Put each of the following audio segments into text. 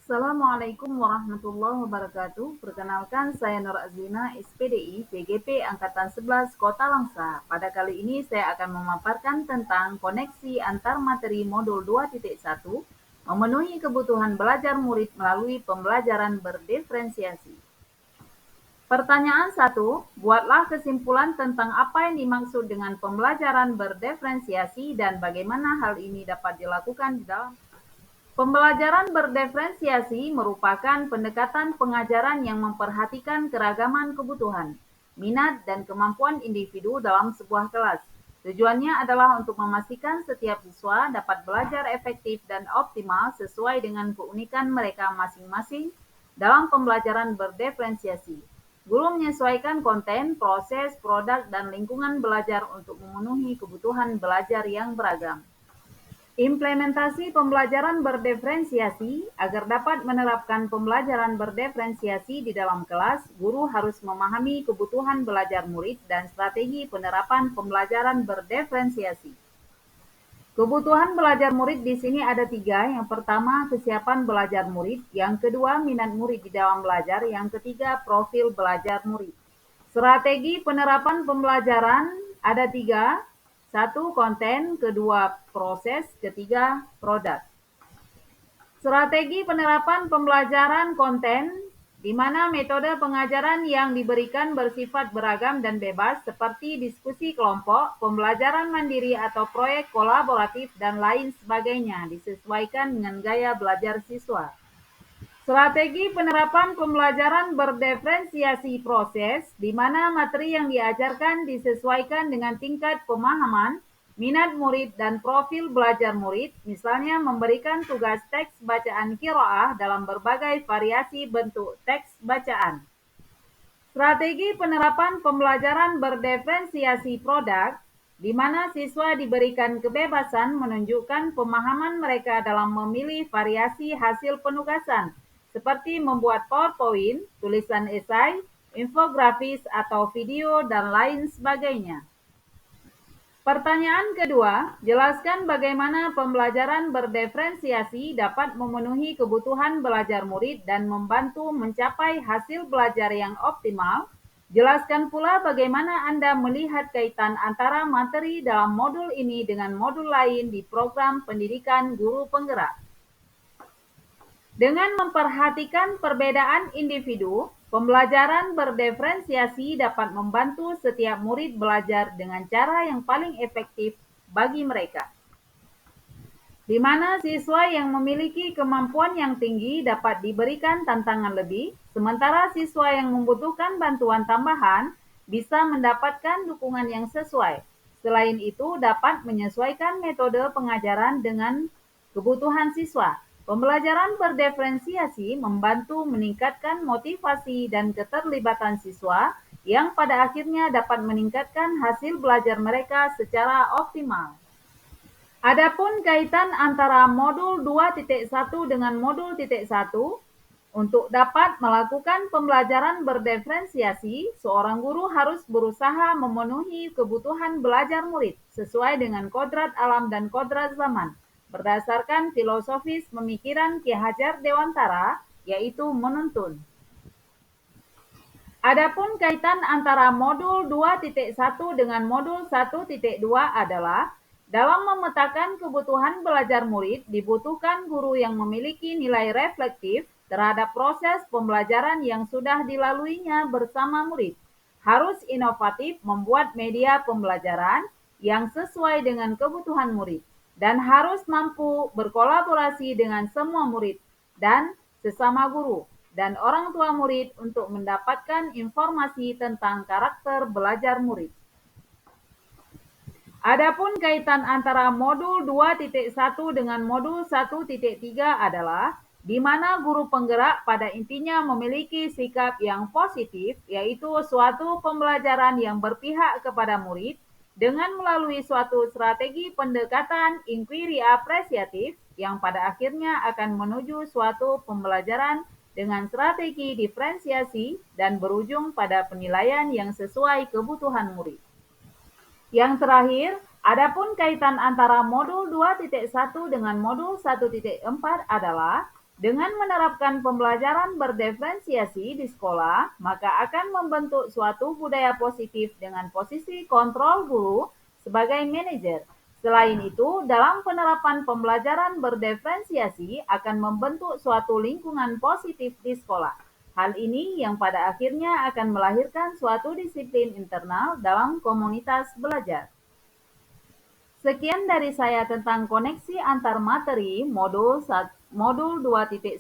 Assalamualaikum warahmatullahi wabarakatuh. Perkenalkan, saya Nur Azlina, SPDI, PGP Angkatan 11, Kota Langsa. Pada kali ini saya akan memaparkan tentang koneksi antar materi modul 2.1, memenuhi kebutuhan belajar murid melalui pembelajaran berdiferensiasi. Pertanyaan 1, buatlah kesimpulan tentang apa yang dimaksud dengan pembelajaran berdiferensiasi dan bagaimana hal ini dapat dilakukan di dalam. Pembelajaran berdiferensiasi merupakan pendekatan pengajaran yang memperhatikan keragaman kebutuhan, minat, dan kemampuan individu dalam sebuah kelas. Tujuannya adalah untuk memastikan setiap siswa dapat belajar efektif dan optimal sesuai dengan keunikan mereka masing-masing dalam pembelajaran berdiferensiasi. Guru menyesuaikan konten, proses, produk, dan lingkungan belajar untuk memenuhi kebutuhan belajar yang beragam. Implementasi pembelajaran berdiferensiasi. Agar dapat menerapkan pembelajaran berdiferensiasi di dalam kelas, guru harus memahami kebutuhan belajar murid dan strategi penerapan pembelajaran berdiferensiasi. Kebutuhan belajar murid di sini ada 3. Yang pertama, kesiapan belajar murid. Yang kedua, minat murid di dalam belajar. Yang ketiga, profil belajar murid. Strategi penerapan pembelajaran ada 3. 1. Konten, kedua proses, ketiga produk. Strategi penerapan pembelajaran konten, di mana metode pengajaran yang diberikan bersifat beragam dan bebas, seperti diskusi kelompok, pembelajaran mandiri atau proyek kolaboratif, dan lain sebagainya, disesuaikan dengan gaya belajar siswa. Strategi penerapan pembelajaran berdiferensiasi proses, di mana materi yang diajarkan disesuaikan dengan tingkat pemahaman, minat murid, dan profil belajar murid, misalnya memberikan tugas teks bacaan qiraah dalam berbagai variasi bentuk teks bacaan. Strategi penerapan pembelajaran berdiferensiasi produk, di mana siswa diberikan kebebasan menunjukkan pemahaman mereka dalam memilih variasi hasil penugasan, seperti membuat PowerPoint, tulisan esai, infografis, atau video, dan lain sebagainya. Pertanyaan kedua, jelaskan bagaimana pembelajaran berdiferensiasi dapat memenuhi kebutuhan belajar murid dan membantu mencapai hasil belajar yang optimal. Jelaskan pula bagaimana Anda melihat kaitan antara materi dalam modul ini dengan modul lain di program pendidikan guru penggerak. Dengan memperhatikan perbedaan individu, pembelajaran berdiferensiasi dapat membantu setiap murid belajar dengan cara yang paling efektif bagi mereka, di mana siswa yang memiliki kemampuan yang tinggi dapat diberikan tantangan lebih, sementara siswa yang membutuhkan bantuan tambahan bisa mendapatkan dukungan yang sesuai. Selain itu, dapat menyesuaikan metode pengajaran dengan kebutuhan siswa. Pembelajaran berdiferensiasi membantu meningkatkan motivasi dan keterlibatan siswa yang pada akhirnya dapat meningkatkan hasil belajar mereka secara optimal. Adapun kaitan antara modul 2.1 dengan modul 1, untuk dapat melakukan pembelajaran berdiferensiasi, seorang guru harus berusaha memenuhi kebutuhan belajar murid sesuai dengan kodrat alam dan kodrat zaman, berdasarkan filosofis pemikiran Ki Hajar Dewantara, yaitu menuntun. Adapun kaitan antara modul 2.1 dengan modul 1.2 adalah dalam memetakan kebutuhan belajar murid, dibutuhkan guru yang memiliki nilai reflektif terhadap proses pembelajaran yang sudah dilaluinya bersama murid. Harus inovatif membuat media pembelajaran yang sesuai dengan kebutuhan murid, dan harus mampu berkolaborasi dengan semua murid dan sesama guru dan orang tua murid untuk mendapatkan informasi tentang karakter belajar murid. Adapun kaitan antara modul 2.1 dengan modul 1.3 adalah di mana guru penggerak pada intinya memiliki sikap yang positif, yaitu suatu pembelajaran yang berpihak kepada murid dengan melalui suatu strategi pendekatan inquiry apresiatif yang pada akhirnya akan menuju suatu pembelajaran dengan strategi diferensiasi dan berujung pada penilaian yang sesuai kebutuhan murid. Yang terakhir, adapun kaitan antara modul 2.1 dengan modul 1.4 adalah Dengan menerapkan pembelajaran berdiferensiasi di sekolah, maka akan membentuk suatu budaya positif dengan posisi kontrol guru sebagai manajer. Selain itu, dalam penerapan pembelajaran berdiferensiasi akan membentuk suatu lingkungan positif di sekolah. Hal ini yang pada akhirnya akan melahirkan suatu disiplin internal dalam komunitas belajar. Sekian dari saya tentang koneksi antar materi modul 2.1.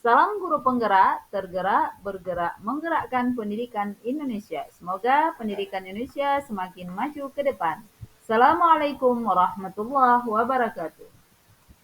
Salam guru penggerak, tergerak, bergerak, menggerakkan pendidikan Indonesia. Semoga pendidikan Indonesia semakin maju ke depan. Assalamualaikum warahmatullahi wabarakatuh.